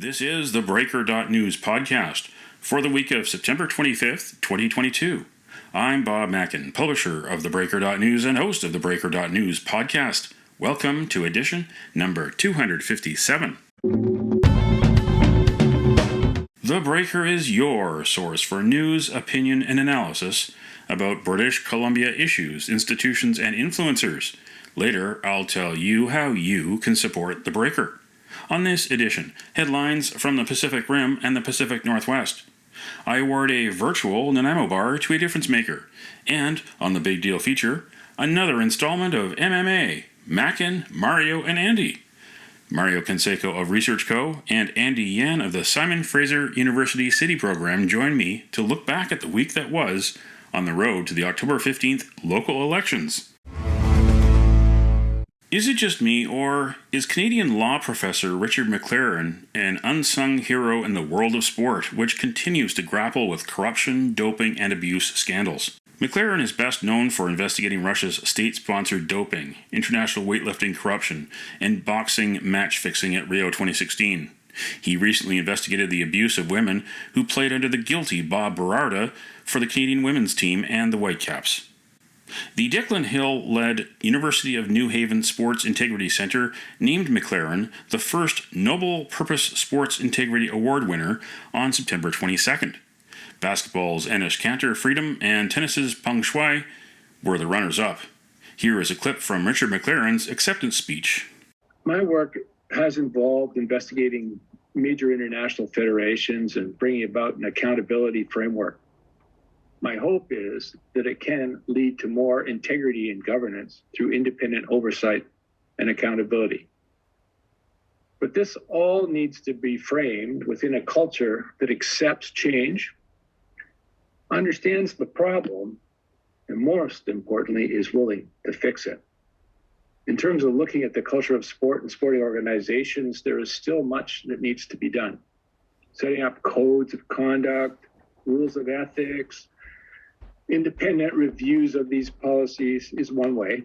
This is the theBreaker.news podcast for the week of September 25th, 2022. I'm Bob Mackin, publisher of theBreaker.news and host of the theBreaker.news podcast. Welcome to edition number 257. The Breaker is your source for news, opinion, and analysis about British Columbia issues, institutions, and influencers. Later, I'll tell you how you can support The Breaker. On this edition, headlines from the Pacific Rim and the Pacific Northwest. I award a virtual Nanaimo bar to a difference maker. And, on the Big Deal feature, another installment of MMA, Mackin, Mario, and Andy. Mario Canseco of ResearchCo and Andy Yan of the Simon Fraser University City program join me to look back at the week that was on the road to the October 15th local elections. Is it just me, or is Canadian law professor Richard McLaren an unsung hero in the world of sport, which continues to grapple with corruption, doping, and abuse scandals? McLaren is best known for investigating Russia's state-sponsored doping, international weightlifting corruption, and boxing match-fixing at Rio 2016. He recently investigated the abuse of women who played under the guilty Bob Berarda for the Canadian women's team and the Whitecaps. The Declan Hill-led University of New Haven Sports Integrity Centre named McLaren the first Noble Purpose Sports Integrity Award winner on September 22nd. Basketball's Anish Kanter Freedom and tennis's Peng Shuai were the runners-up. Here is a clip from Richard McLaren's acceptance speech. My work has involved investigating major international federations and bringing about an accountability framework. My hope is that it can lead to more integrity in governance through independent oversight and accountability. But this all needs to be framed within a culture that accepts change, understands the problem, and most importantly, is willing to fix it. In terms of looking at the culture of sport and sporting organizations, there is still much that needs to be done. Setting up codes of conduct, rules of ethics, independent reviews of these policies is one way.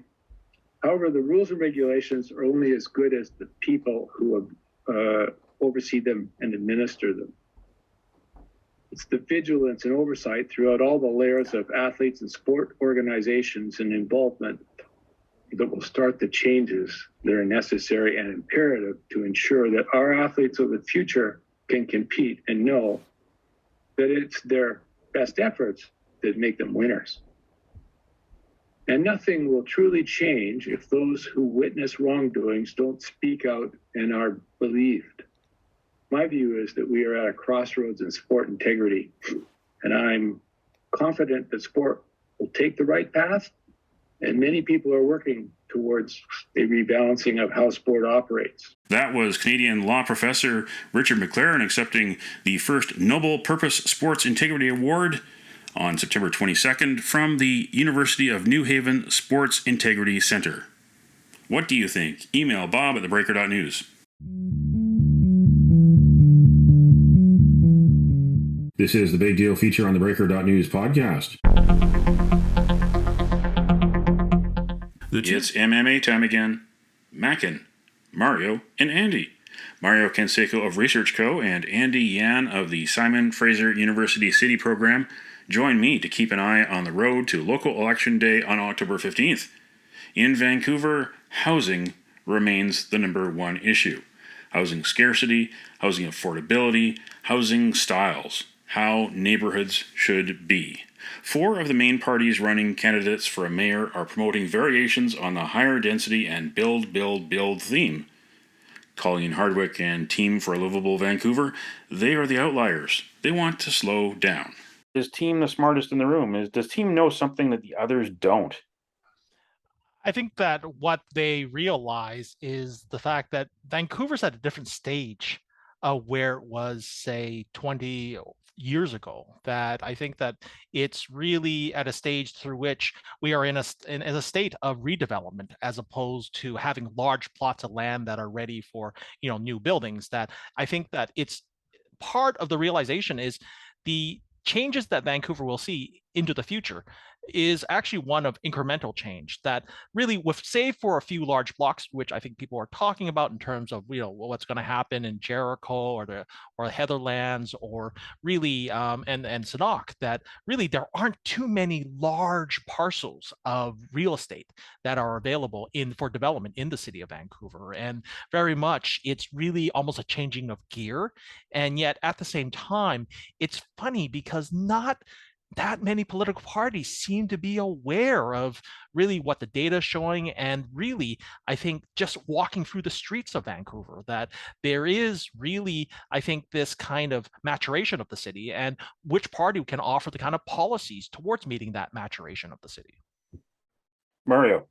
However, the rules and regulations are only as good as the people who oversee them and administer them. It's the vigilance and oversight throughout all the layers of athletes and sport organizations and involvement that will start the changes that are necessary and imperative to ensure that our athletes of the future can compete and know that it's their best efforts that make them winners. And nothing will truly change if those who witness wrongdoings don't speak out and are believed. My view is that we are at a crossroads in sport integrity, and I'm confident that sport will take the right path, and many people are working towards a rebalancing of how sport operates. That was Canadian law professor Richard McLaren accepting the first Noble Purpose Sports Integrity Award on September 22nd from the University of New Haven Sports Integrity Centre. What do you think? Email Bob at theBreaker.news. This is the Big Deal feature on the Breaker.news podcast. It's MMA time again. Mackin, Mario, and Andy. Mario Canseco of ResearchCo and Andy Yan of the Simon Fraser University City program join me to keep an eye on the road to local election day on October 15th. In Vancouver, housing remains the number one issue. Housing scarcity, housing affordability, housing styles, how neighborhoods should be. 4 of the main parties running candidates for a mayor are promoting variations on the higher density and build, build, build theme. Colleen Hardwick and Team for a Livable Vancouver, they are the outliers. They want to slow down. Is Team the smartest in the room? Does Team know something that the others don't? I think that what they realize is the fact that Vancouver's at a different stage where it was, say, 20 years ago. That I think that it's really at a stage through which we are in a state of redevelopment, as opposed to having large plots of land that are ready for new buildings. That I think that it's part of the realization is the changes that Vancouver will see into the future is actually one of incremental change that really, with save for a few large blocks, which I think people are talking about in terms of what's going to happen in Jericho or the Heatherlands or really and Sanok, that really there aren't too many large parcels of real estate that are available for development in the city of Vancouver. And very much it's really almost a changing of gear. And yet at the same time, it's funny because not that many political parties seem to be aware of really what the data is showing, and really, I think, just walking through the streets of Vancouver, that there is really, I think, this kind of maturation of the city, and which party can offer the kind of policies towards meeting that maturation of the city. Mario.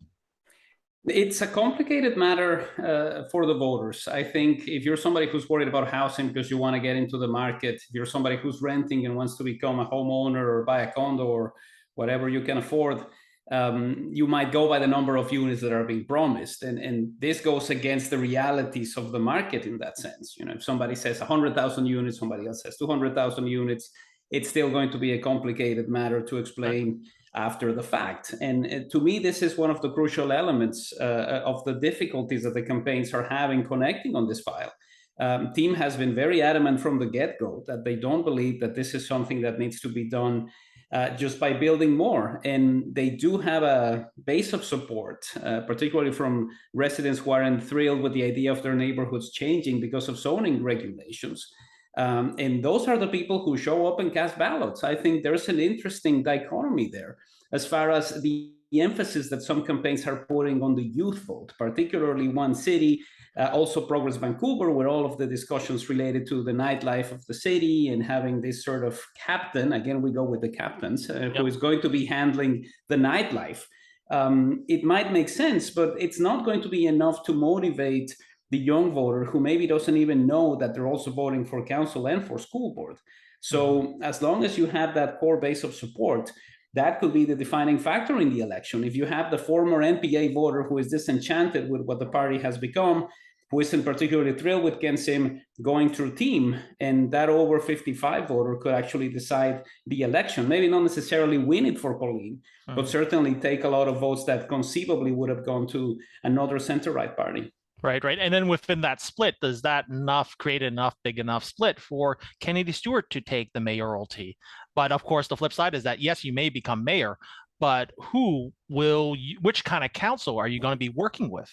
It's a complicated matter for the voters. I think if you're somebody who's worried about housing because you want to get into the market, if you're somebody who's renting and wants to become a homeowner or buy a condo or whatever you can afford, you might go by the number of units that are being promised. And this goes against the realities of the market in that sense. If somebody says 100,000 units, somebody else says 200,000 units, it's still going to be a complicated matter to explain after the fact. And to me, this is one of the crucial elements of the difficulties that the campaigns are having connecting on this file. Team has been very adamant from the get-go that they don't believe that this is something that needs to be done just by building more. And they do have a base of support, particularly from residents who aren't thrilled with the idea of their neighborhoods changing because of zoning regulations. And those are the people who show up and cast ballots. I think there's an interesting dichotomy there as far as the emphasis that some campaigns are putting on the youth vote, particularly one city, also Progress Vancouver, where all of the discussions related to the nightlife of the city and having this sort of captain, again, we go with the captains, who is going to be handling the nightlife. It might make sense, but it's not going to be enough to motivate the young voter who maybe doesn't even know that they're also voting for council and for school board. So as long as you have that core base of support, that could be the defining factor in the election. If you have the former NPA voter who is disenchanted with what the party has become, who isn't particularly thrilled with Ken Sim going through team, and that over 55 voter could actually decide the election, maybe not necessarily win it for Pauline, but certainly take a lot of votes that conceivably would have gone to another center-right party. Right. And then within that split, does that create big enough split for Kennedy Stewart to take the mayoralty? But of course, the flip side is that, yes, you may become mayor, but which kind of council are you going to be working with?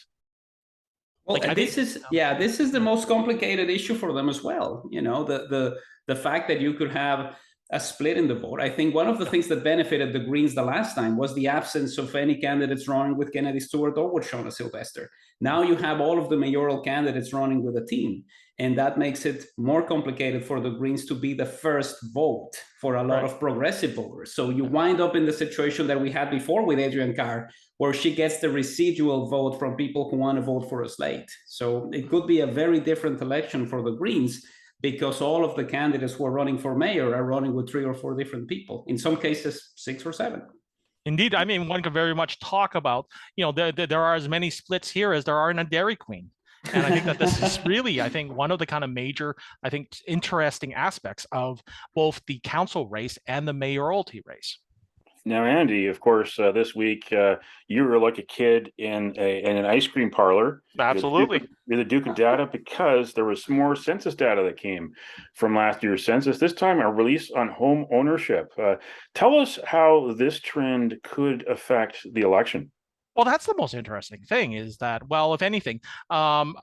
Well, this is the most complicated issue for them as well. The fact that you could have a split in the vote. I think one of the things that benefited the Greens the last time was the absence of any candidates running with Kennedy Stewart or with Shawna Sylvester. Now you have all of the mayoral candidates running with a team, and that makes it more complicated for the Greens to be the first vote for a lot of progressive voters. So you wind up in the situation that we had before with Adrienne Carr, where she gets the residual vote from people who want to vote for a slate. So it could be a very different election for the Greens, because all of the candidates who are running for mayor are running with 3 or 4 different people, in some cases 6 or 7. Indeed. I mean, one could very much talk about, there are as many splits here as there are in a Dairy Queen. And I think that this is really, I think, one of the kind of major, I think, interesting aspects of both the council race and the mayoralty race. Now, Andy, of course, this week you were like a kid in an ice cream parlor. Absolutely. You're the Duke of Data, because there was more census data that came from last year's census, this time a release on home ownership. Tell us how this trend could affect the election. Well, that's the most interesting thing, is that, well, if anything,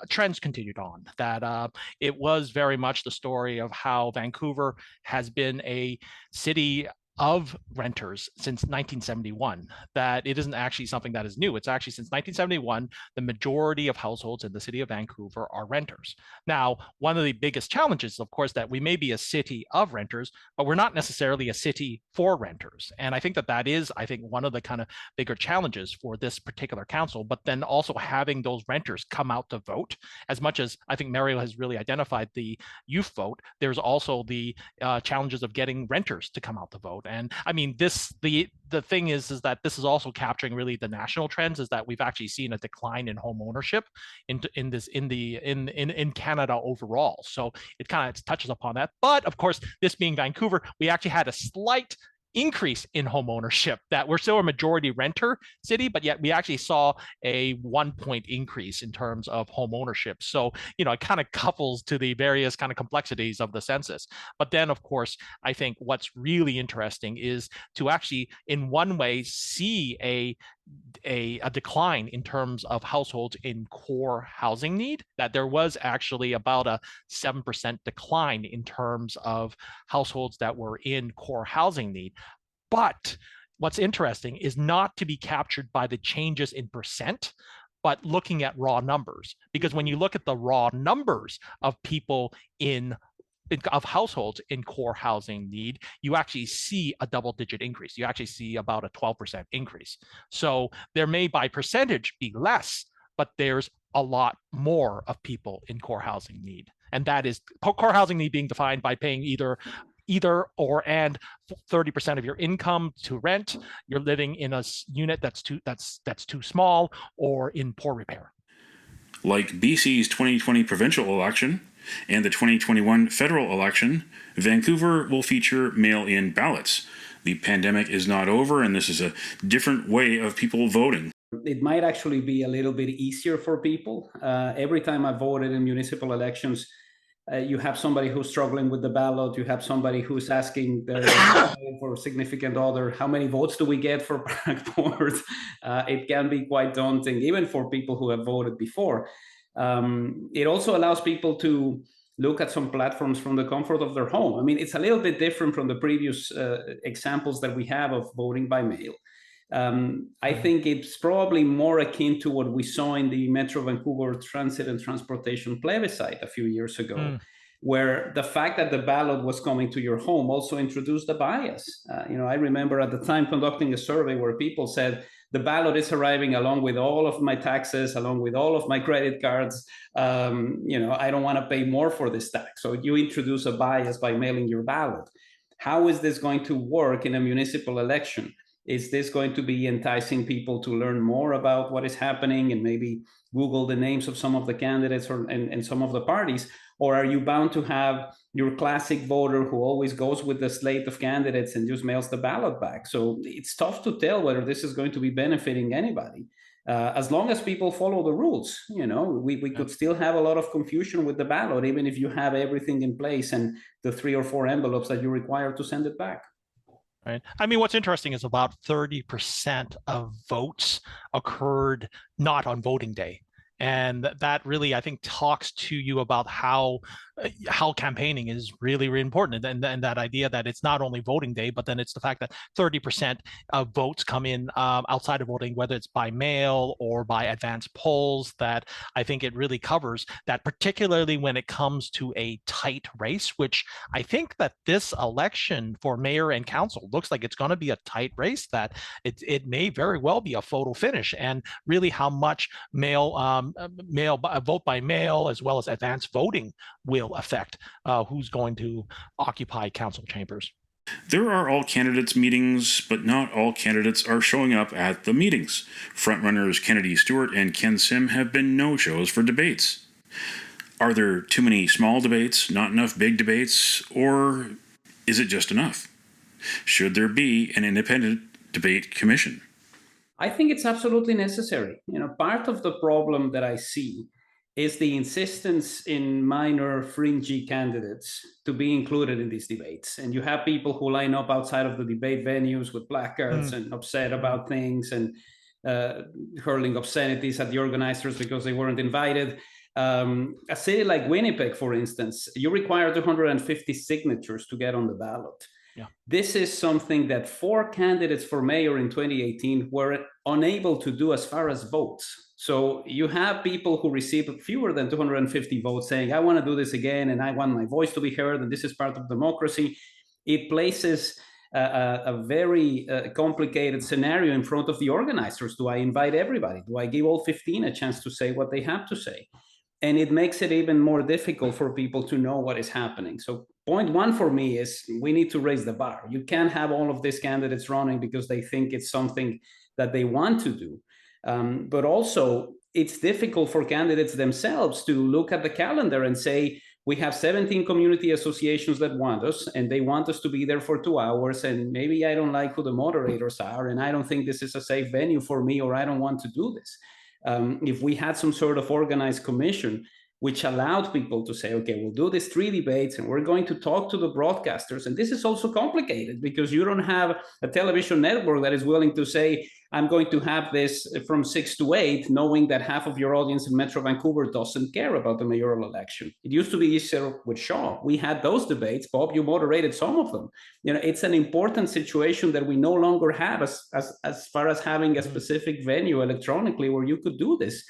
trends continued on. That it was very much the story of how Vancouver has been a city of renters since 1971, that it isn't actually something that is new. It's actually since 1971, the majority of households in the city of Vancouver are renters. Now, one of the biggest challenges, of course, that we may be a city of renters, but we're not necessarily a city for renters. And I think that is, I think, one of the kind of bigger challenges for this particular council, but then also having those renters come out to vote. As much as I think Mario has really identified the youth vote, there's also the challenges of getting renters to come out to vote. And I mean, the thing is that this is also capturing really the national trends, is that we've actually seen a decline in home ownership in Canada overall. So it kind of touches upon that. But of course, this being Vancouver, we actually had a slight increase in home ownership, that we're still a majority renter city, but yet we actually saw a 1 point increase in terms of home ownership. So, it kind of couples to the various kind of complexities of the census. But then, of course, I think what's really interesting is to actually, in one way, see a decline in terms of households in core housing need, that there was actually about a 7% decline in terms of households that were in core housing need. But what's interesting is not to be captured by the changes in percent, but looking at raw numbers. Because when you look at the raw numbers of people of households in core housing need, you actually see a double-digit increase. You actually see about a 12% increase. So there may by percentage be less, but there's a lot more of people in core housing need. And that is core housing need being defined by paying either or and 30% of your income to rent, you're living in a unit that's too small, or in poor repair. Like BC's 2020 provincial election and the 2021 federal election, Vancouver will feature mail-in ballots. The pandemic is not over, and this is a different way of people voting. It might actually be a little bit easier for people. Every time I voted in municipal elections, you have somebody who's struggling with the ballot. You have somebody who's asking for a significant other, how many votes do we get for park board? It can be quite daunting, even for people who have voted before. It also allows people to look at some platforms from the comfort of their home. I mean, it's a little bit different from the previous examples that we have of voting by mail. I think it's probably more akin to what we saw in the Metro Vancouver Transit and Transportation plebiscite a few years ago, where the fact that the ballot was coming to your home also introduced a bias. I remember at the time conducting a survey where people said, the ballot is arriving along with all of my taxes, along with all of my credit cards. I don't want to pay more for this tax. So you introduce a bias by mailing your ballot. How is this going to work in a municipal election? Is this going to be enticing people to learn more about what is happening and maybe Google the names of some of the candidates and some of the parties? Or are you bound to have your classic voter who always goes with the slate of candidates and just mails the ballot back? So it's tough to tell whether this is going to be benefiting anybody. As long as people follow the rules, we could still have a lot of confusion with the ballot, even if you have everything in place and the 3 or 4 envelopes that you require to send it back. Right. I mean, what's interesting is about 30% of votes occurred not on voting day. And that really, I think, talks to you about how campaigning is really, really important. And that idea that it's not only voting day, but then it's the fact that 30% of votes come in outside of voting, whether it's by mail or by advance polls, that I think it really covers that, particularly when it comes to a tight race, which I think that this election for mayor and council looks like it's going to be a tight race, that it may very well be a photo finish, and really how much vote by mail as well as advance voting will affect who's going to occupy council chambers. There are all candidates meetings, but not all candidates are showing up at the meetings. Frontrunners Kennedy Stewart and Ken Sim have been no-shows for debates. Are there too many small debates, not enough big debates, or is it just enough? Should there be an independent debate commission? I think it's absolutely necessary. Part of the problem that I see is the insistence in minor fringy candidates to be included in these debates. And you have people who line up outside of the debate venues with placards and upset about things and hurling obscenities at the organizers because they weren't invited. A city like Winnipeg, for instance, you require 250 signatures to get on the ballot. Yeah. This is something that 4 candidates for mayor in 2018 were unable to do as far as votes. So you have people who received fewer than 250 votes saying, I want to do this again, and I want my voice to be heard, and this is part of democracy. It places a very complicated scenario in front of the organizers. Do I invite everybody? Do I give all 15 a chance to say what they have to say? And it makes it even more difficult for people to know what is happening. So point 1 for me is we need to raise the bar. You can't have all of these candidates running because they think it's something that they want to do. But also, it's difficult for candidates themselves to look at the calendar and say, we have 17 community associations that want us, and they want us to be there for 2 hours, and maybe I don't like who the moderators are, and I don't think this is a safe venue for me, or I don't want to do this. If we had some sort of organized commission which allowed people to say, okay, we'll do these 3 debates and we're going to talk to the broadcasters. And this is also complicated because you don't have a television network that is willing to say, I'm going to have this from 6 to 8, knowing that half of your audience in Metro Vancouver doesn't care about the mayoral election. It used to be easier with Shaw. We had those debates. Bob, you moderated some of them. It's an important situation that we no longer have as far as having a specific venue electronically where you could do this.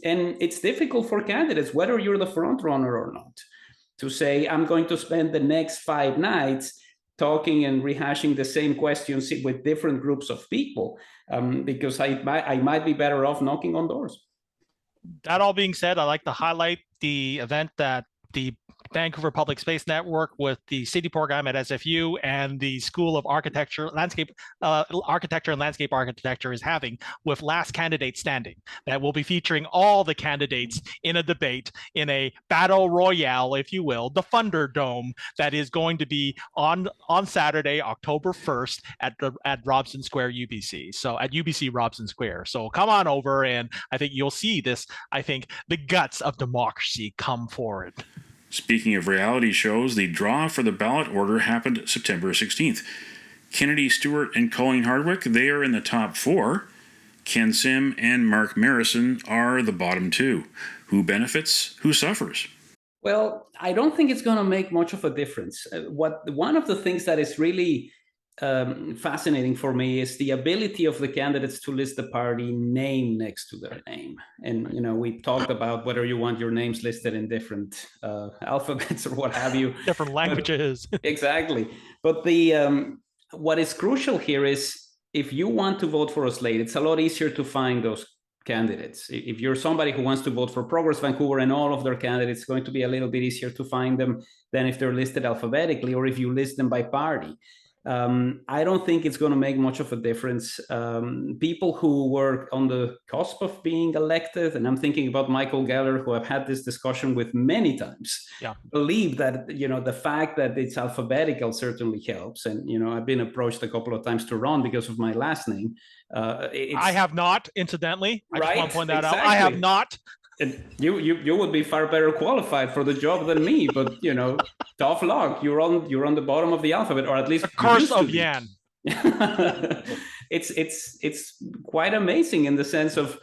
And it's difficult for candidates, whether you're the front runner or not, to say, I'm going to spend the next 5 nights talking and rehashing the same questions with different groups of people, because I might be better off knocking on doors. That all being said, I'd like to highlight the event that the Vancouver Public Space Network with the city program at SFU and the School of Architecture, Architecture and Landscape Architecture is having with Last Candidate Standing. That will be featuring all the candidates in a debate in a battle royale, if you will, the Thunderdome, that is going to be on Saturday, October 1st at Robson Square, UBC. So at UBC Robson Square. So come on over, and I think you'll see this. I think the guts of democracy come forward. Speaking of reality shows, the draw for the ballot order happened September 16th. Kennedy Stewart and Colleen Hardwick, they are in the top 4. Ken Sim and Mark Marison are the bottom 2. Who benefits? Who suffers? Well, I don't think it's going to make much of a difference. One of the things that is really fascinating for me is the ability of the candidates to list the party name next to their name. And, we talked about whether you want your names listed in different alphabets or what have you. Different languages. Exactly. But what is crucial here is if you want to vote for a slate, it's a lot easier to find those candidates. If you're somebody who wants to vote for Progress Vancouver and all of their candidates, it's going to be a little bit easier to find them than if they're listed alphabetically or if you list them by party. I don't think it's going to make much of a difference. People who were on the cusp of being elected, and I'm thinking about Michael Geller, who I've had this discussion with many times, believe that, the fact that it's alphabetical certainly helps. And, I've been approached a couple of times to run because of my last name. I have not, incidentally. I just want to point that out. Exactly. I have not. And you would be far better qualified for the job than me, but tough luck. You're on the bottom of the alphabet, or at least the curse of Yan. It's quite amazing in the sense of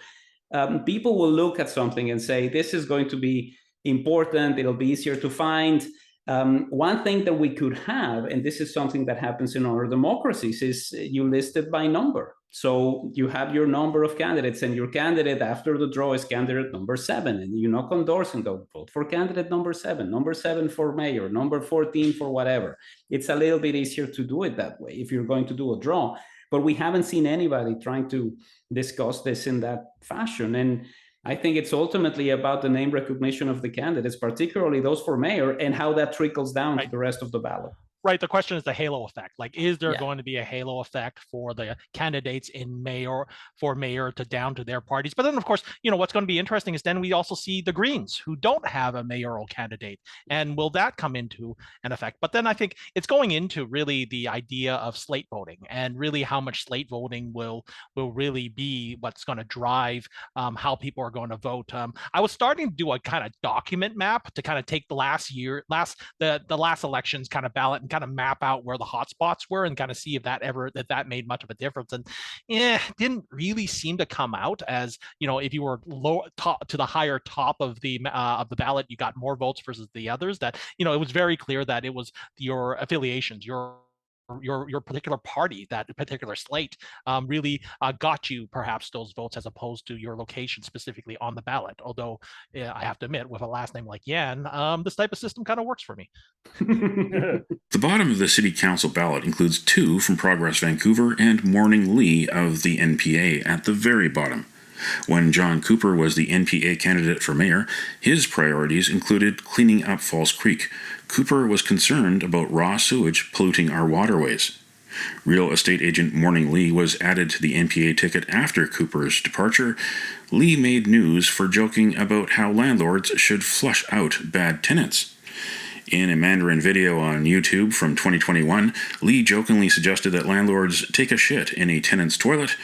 people will look at something and say this is going to be important. It'll be easier to find. One thing that we could have, and this is something that happens in other democracies, is you list it by number. So you have your number of candidates, and your candidate after the draw is candidate number 7, and you knock on doors and go, vote for candidate number 7 for mayor, number 14 for whatever. It's a little bit easier to do it that way if you're going to do a draw, but we haven't seen anybody trying to discuss this in that fashion. And I think it's ultimately about the name recognition of the candidates, particularly those for mayor, and how that trickles down to the rest of the ballot. Right. The question is the halo effect. Like, is there going to be a halo effect for the candidates in mayor to down to their parties? But then, of course, what's going to be interesting is then we also see the Greens who don't have a mayoral candidate. And will that come into an effect? But then I think it's going into really the idea of slate voting and really how much slate voting will really be what's going to drive how people are going to vote. I was starting to do a kind of document map to kind of take the last election's kind of ballot and kind of map out where the hot spots were and kind of see if that made much of a difference. And didn't really seem to come out as, if you were low top to the higher top of the ballot, you got more votes versus the others. That, it was very clear that it was your affiliations, your particular party, that particular slate really got you perhaps those votes as opposed to your location specifically on the ballot. Although I have to admit, with a last name like Yan, this type of system kind of works for me. The bottom of the City Council ballot includes 2 from Progress Vancouver and Morning Lee of the NPA at the very bottom. When John Cooper was the NPA candidate for mayor, his priorities included cleaning up False Creek. Cooper was concerned about raw sewage polluting our waterways. Real estate agent Morning Lee was added to the NPA ticket after Cooper's departure. Lee made news for joking about how landlords should flush out bad tenants. In a Mandarin video on YouTube from 2021, Lee jokingly suggested that landlords take a shit in a tenant's toilet.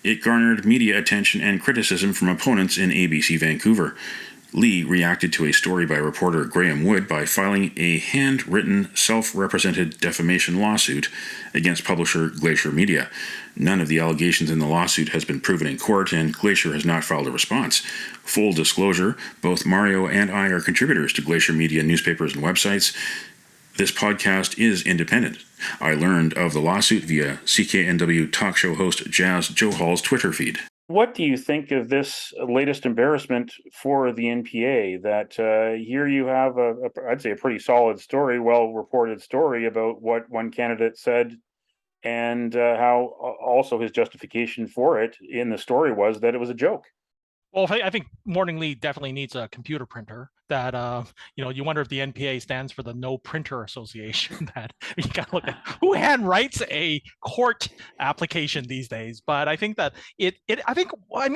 It garnered media attention and criticism from opponents in ABC Vancouver. Lee reacted to a story by reporter Graham Wood by filing a handwritten, self-represented defamation lawsuit against publisher Glacier Media. None of the allegations in the lawsuit has been proven in court, and Glacier has not filed a response. Full disclosure, both Mario and I are contributors to Glacier Media newspapers and websites. This podcast is independent. I learned of the lawsuit via CKNW talk show host Jazz Johall's Twitter feed. What do you think of this latest embarrassment for the NPA? That here you have I'd say a pretty solid story, well-reported story about what one candidate said, and how also his justification for it in the story was that it was a joke. Well, I think Morning Lee definitely needs a computer printer. That you wonder if the NPA stands for the No Printer Association. That you got to look at who handwrites a court application these days. But I think that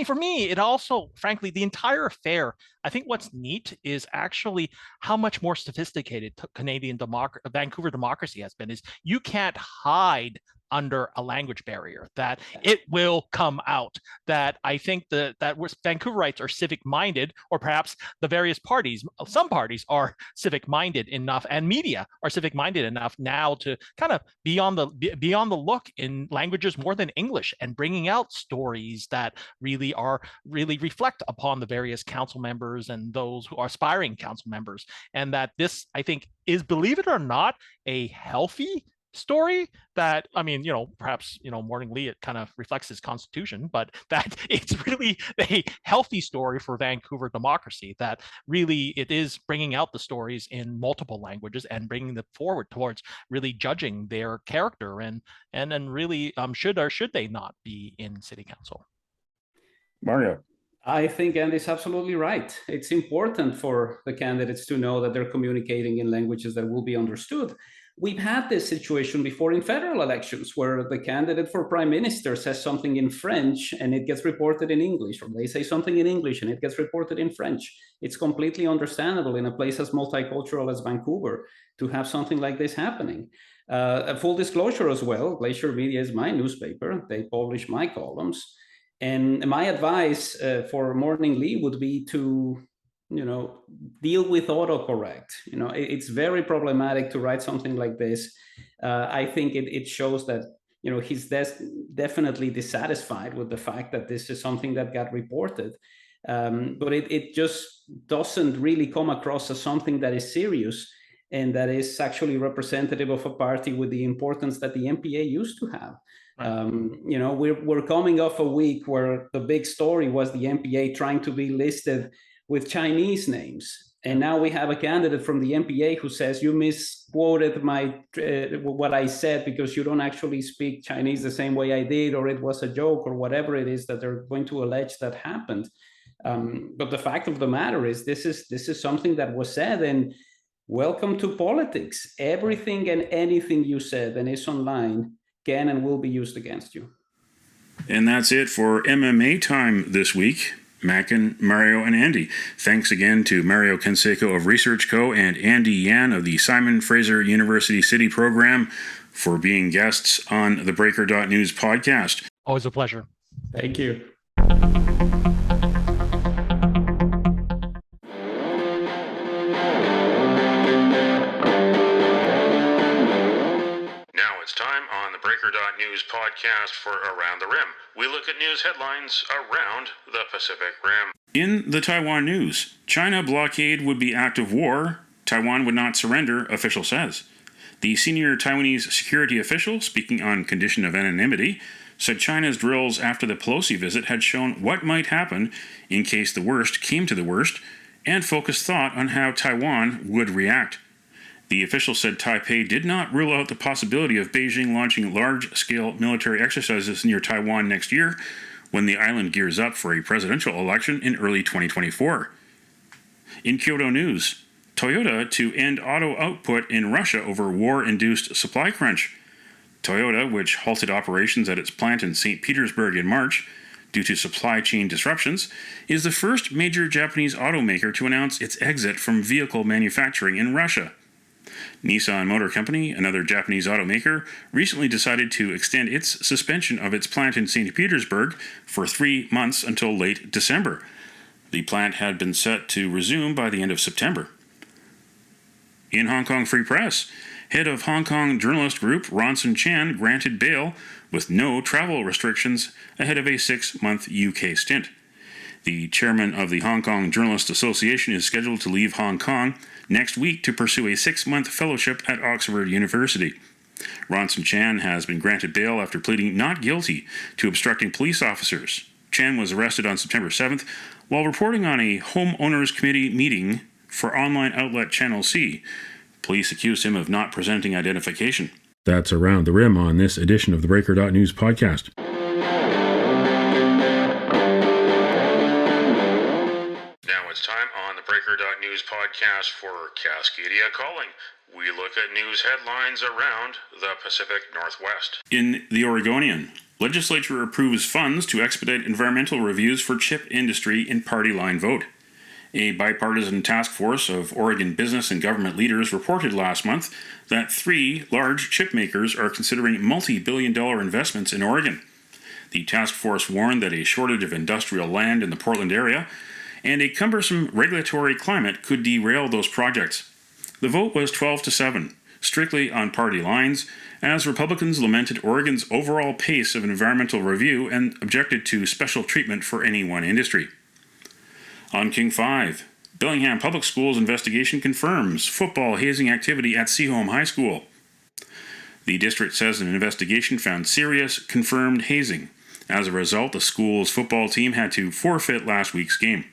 for me, it also, frankly, the entire affair. I think what's neat is actually how much more sophisticated Vancouver democracy has been. Is you can't hide under a language barrier, that it will come out. That I think that Vancouverites are civic-minded, or perhaps the various parties, some parties are civic-minded enough, and media are civic-minded enough now to kind of be on the look in languages more than English, and bringing out stories that really reflect upon the various council members and those who are aspiring council members. And that this, I think, is, believe it or not, a healthy story. That, perhaps, Morning Lee, it kind of reflects his constitution, but that it's really a healthy story for Vancouver democracy, that really it is bringing out the stories in multiple languages and bringing them forward towards really judging their character, and really should or should they not be in city council. Mario. I think Andy's absolutely right. It's important for the candidates to know that they're communicating in languages that will be understood. We've had this situation before in federal elections, where the candidate for prime minister says something in French and it gets reported in English, or they say something in English and it gets reported in French. It's completely understandable in a place as multicultural as Vancouver to have something like this happening. A full disclosure as well, Glacier Media is my newspaper. They publish my columns. And my advice for Morning Lee would be to deal with autocorrect. It's very problematic to write something like this. I think it shows that, he's definitely dissatisfied with the fact that this is something that got reported. But it just doesn't really come across as something that is serious and that is actually representative of a party with the importance that the NPA used to have. Right. We're coming off a week where the big story was the NPA trying to be listed with Chinese names. And now we have a candidate from the NPA who says, you misquoted what I said because you don't actually speak Chinese the same way I did, or it was a joke, or whatever it is that they're going to allege that happened. But the fact of the matter is, this is something that was said, and welcome to politics. Everything and anything you said and is online can and will be used against you. And that's it for MMA Time this week. Mackin, Mario, and Andy. Thanks again to Mario Canseco of ResearchCo and Andy Yan of the Simon Fraser University City Program for being guests on theBreaker.news podcast. Always a pleasure. Thank you. It's time on the Breaker.news podcast for Around the Rim. We look at news headlines around the Pacific Rim. In the Taiwan news, China blockade would be act of war. Taiwan would not surrender, official says. The senior Taiwanese security official, speaking on condition of anonymity, said China's drills after the Pelosi visit had shown what might happen in case the worst came to the worst, and focused thought on how Taiwan would react. The official said Taipei did not rule out the possibility of Beijing launching large-scale military exercises near Taiwan next year, when the island gears up for a presidential election in early 2024. In Kyoto news, Toyota to end auto output in Russia over war-induced supply crunch. Toyota, which halted operations at its plant in St. Petersburg in March due to supply chain disruptions, is the first major Japanese automaker to announce its exit from vehicle manufacturing in Russia. Nissan Motor Company, another Japanese automaker, recently decided to extend its suspension of its plant in St. Petersburg for 3 months until late December. The plant had been set to resume by the end of September. In Hong Kong Free Press, head of Hong Kong journalist group Ronson Chan granted bail with no travel restrictions ahead of a 6-month UK stint. The chairman of the Hong Kong Journalists Association is scheduled to leave Hong Kong next week to pursue a 6-month fellowship at Oxford University. Ronson Chan has been granted bail after pleading not guilty to obstructing police officers. Chan was arrested on September 7th while reporting on a homeowners committee meeting for online outlet Channel C. Police accused him of not presenting identification. That's Around the Rim on this edition of the Breaker.news podcast. Now it's time on the Breaker.news podcast for Cascadia Calling. We look at news headlines around the Pacific Northwest. In the Oregonian, legislature approves funds to expedite environmental reviews for chip industry in party line vote. A bipartisan task force of Oregon business and government leaders reported last month that 3 large chip makers are considering multi-billion-dollar investments in Oregon. The task force warned that a shortage of industrial land in the Portland area and a cumbersome regulatory climate could derail those projects. The vote was 12-7, strictly on party lines, as Republicans lamented Oregon's overall pace of environmental review and objected to special treatment for any one industry. On King 5, Bellingham Public Schools investigation confirms football hazing activity at Seaholm High School. The district says an investigation found serious, confirmed hazing. As a result, the school's football team had to forfeit last week's game.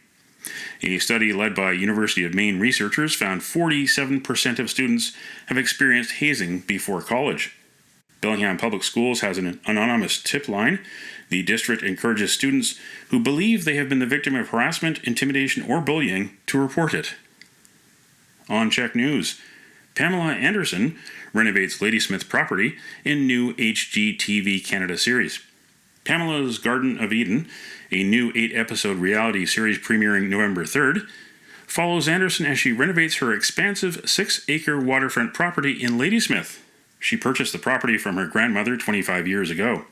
A study led by University of Maine researchers found 47% of students have experienced hazing before college. Bellingham Public Schools has an anonymous tip line. The district encourages students who believe they have been the victim of harassment, intimidation, or bullying to report it. On Check News, Pamela Anderson renovates Ladysmith property in new HGTV Canada series. Pamela's Garden of Eden, a new 8-episode reality series premiering November 3rd, follows Anderson as she renovates her expansive 6-acre waterfront property in Ladysmith. She purchased the property from her grandmother 25 years ago.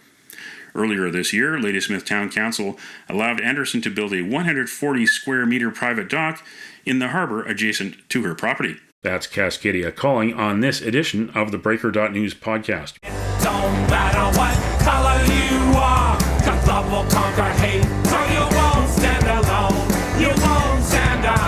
Earlier this year, Ladysmith Town Council allowed Anderson to build a 140 square meter private dock in the harbor adjacent to her property. That's Cascadia Calling on this edition of the Breaker.news podcast. Don't matter what color you are, 'cause love will conquer hate, so you won't stand alone, you won't stand alone.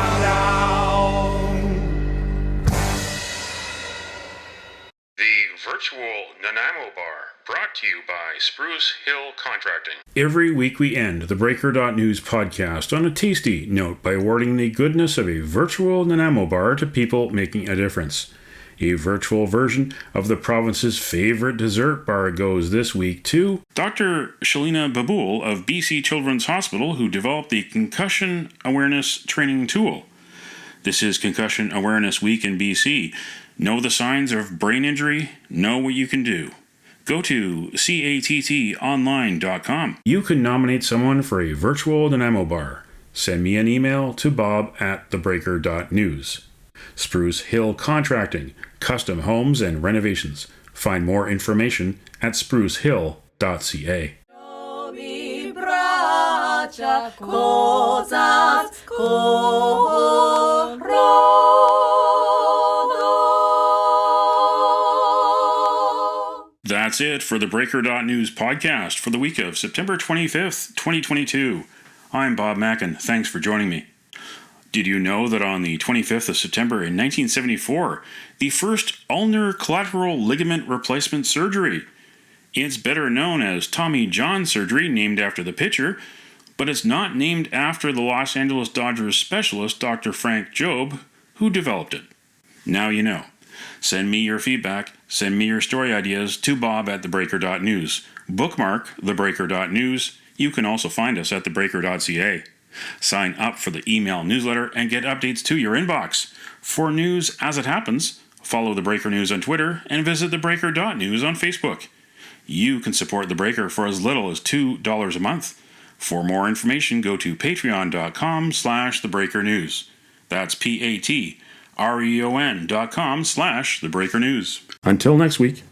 The virtual Nanaimo Bar, brought to you by Spruce Hill Contracting. Every week we end the Breaker.news podcast on a tasty note by awarding the goodness of a virtual Nanaimo Bar to people making a difference. A virtual version of the province's favorite dessert bar goes this week to Dr. Shalina Baboul of BC Children's Hospital, who developed the Concussion Awareness Training Tool. This is Concussion Awareness Week in BC. Know the signs of brain injury, know what you can do. Go to cattonline.com. You can nominate someone for a virtual Nanaimo Bar. Send me an email to bob@theBreaker.news. Spruce Hill Contracting, custom homes and renovations. Find more information at sprucehill.ca. That's it for the Breaker.news podcast for the week of September 25th, 2022. I'm Bob Mackin. Thanks for joining me. Did you know that on the 25th of September in 1974, the first ulnar collateral ligament replacement surgery? It's better known as Tommy John surgery, named after the pitcher, but it's not named after the Los Angeles Dodgers specialist, Dr. Frank Jobe, who developed it. Now you know. Send me your feedback, send me your story ideas to bob@theBreaker.news. Bookmark theBreaker.news. You can also find us at theBreaker.ca. Sign up for the email newsletter and get updates to your inbox. For news as it happens, follow The Breaker News on Twitter and visit theBreaker.news on Facebook. You can support The Breaker for as little as $2 a month. For more information, go to patreon.com/TheBreakerNews. That's patreon.com/TheBreakerNews. reon.com/thebreaker.news. Until next week.